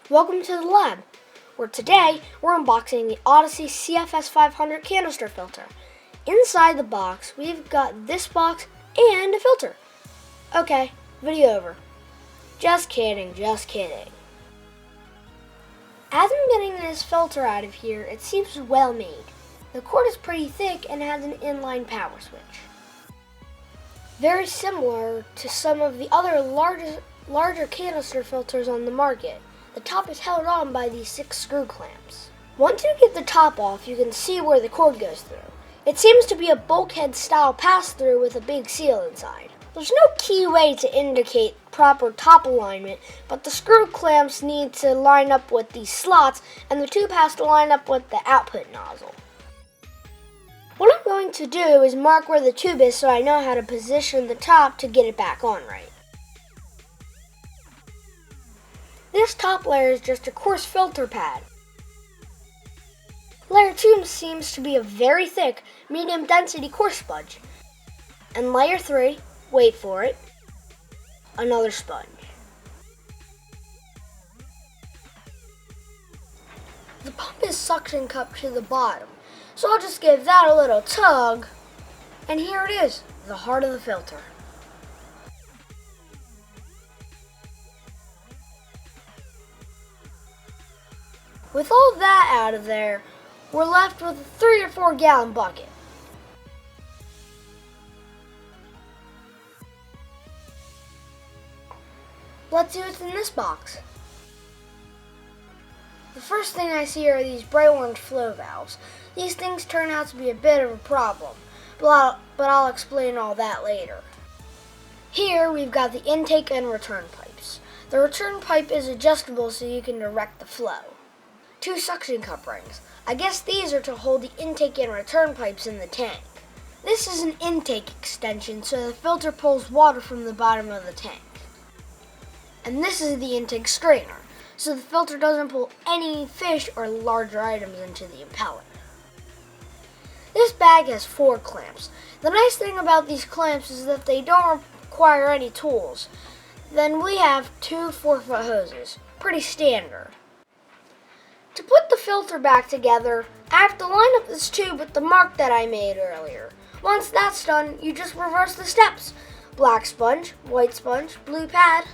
Welcome to the lab, where today we're unboxing the Odyssey CFS 500 canister filter. Inside the box, we've got this box and a filter. Okay, video over. Just kidding, just kidding. As I'm getting this filter out of here, it seems well made. The cord is pretty thick and has an inline power switch. Very similar to some of the other larger canister filters on the market. The top is held on by these 6 screw clamps. Once you get the top off, you can see where the cord goes through. It seems to be a bulkhead style pass-through with a big seal inside. There's no key way to indicate proper top alignment, but the screw clamps need to line up with these slots, and the tube has to line up with the output nozzle. What I'm going to do is mark where the tube is so I know how to position the top to get it back on right. This top layer is just a coarse filter pad. Layer 2 seems to be a very thick, medium density coarse sponge. And layer 3, wait for it, another sponge. The pump is suction cupped to the bottom, so I'll just give that a little tug, and here it is, the heart of the filter. With all that out of there, we're left with a 3 or 4 gallon bucket. Let's see what's in this box. The first thing I see are these bright orange flow valves. These things turn out to be a bit of a problem, but I'll explain all that later. Here we've got the intake and return pipes. The return pipe is adjustable so you can direct the flow. 2 suction cup rings. I guess these are to hold the intake and return pipes in the tank. This is an intake extension so the filter pulls water from the bottom of the tank. And this is the intake strainer, so the filter doesn't pull any fish or larger items into the impeller. This bag has 4 clamps. The nice thing about these clamps is that they don't require any tools. Then we have 2 4-foot hoses, pretty standard. To put the filter back together, I have to line up this tube with the mark that I made earlier. Once that's done, you just reverse the steps. Black sponge, white sponge, blue pad.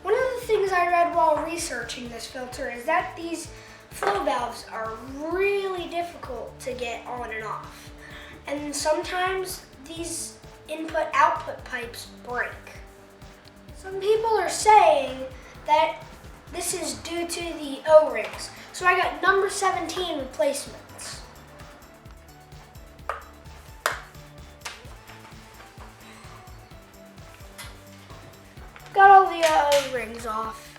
One of the things I read while researching this filter is that these flow valves are really difficult to get on and off. And sometimes these input-output pipes break. Some people are saying that this is due to the O-rings, so I got number 17 replacements. Got all the O-rings off.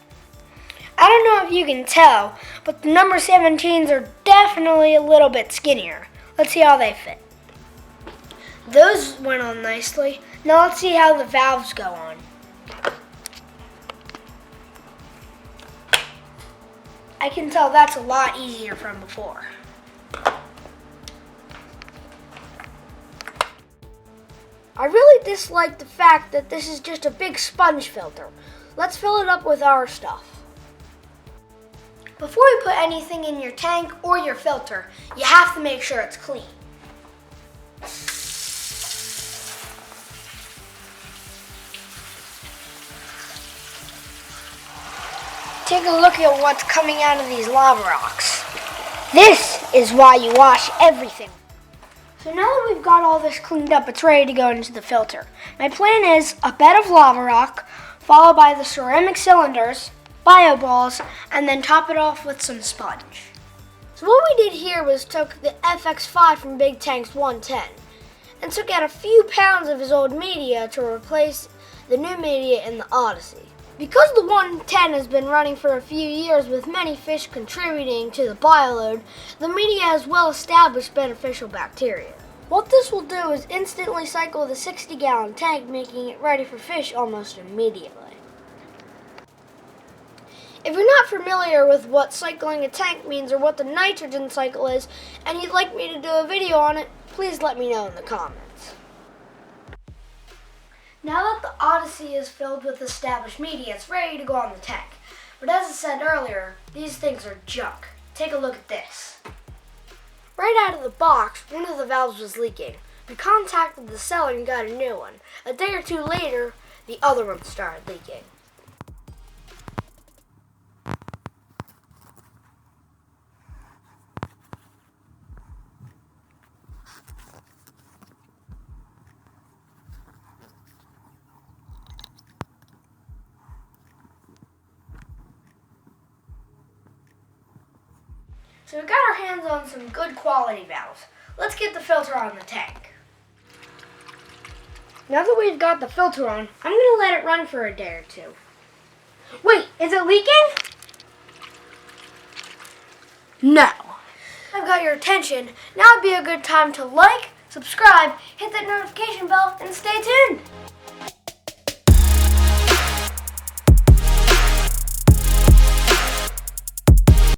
I don't know if you can tell, but the number 17s are definitely a little bit skinnier. Let's see how they fit. Those went on nicely. Now let's see how the valves go on. I can tell that's a lot easier from before. I really dislike the fact that this is just a big sponge filter. Let's fill it up with our stuff. Before you put anything in your tank or your filter, you have to make sure it's clean. Take a look at what's coming out of these lava rocks. This is why you wash everything. So now that we've got all this cleaned up, it's ready to go into the filter. My plan is a bed of lava rock, followed by the ceramic cylinders, bio balls, and then top it off with some sponge. So what we did here was took the FX5 from Big Tank's 110 and took out a few pounds of his old media to replace the new media in the Odyssey. Because the 110 has been running for a few years with many fish contributing to the bioload, the media has well-established beneficial bacteria. What this will do is instantly cycle the 60-gallon tank, making it ready for fish almost immediately. If you're not familiar with what cycling a tank means or what the nitrogen cycle is, and you'd like me to do a video on it, please let me know in the comments. Now that the Odyssey is filled with established media, it's ready to go on the tank. But as I said earlier, these things are junk. Take a look at this. Right out of the box, one of the valves was leaking. We contacted the seller and got a new one. A day or two later, the other one started leaking. So we got our hands on some good quality valves. Let's get the filter on the tank. Now that we've got the filter on, I'm going to let it run for a day or two. Wait, is it leaking? No. I've got your attention. Now would be a good time to like, subscribe, hit that notification bell, and stay tuned.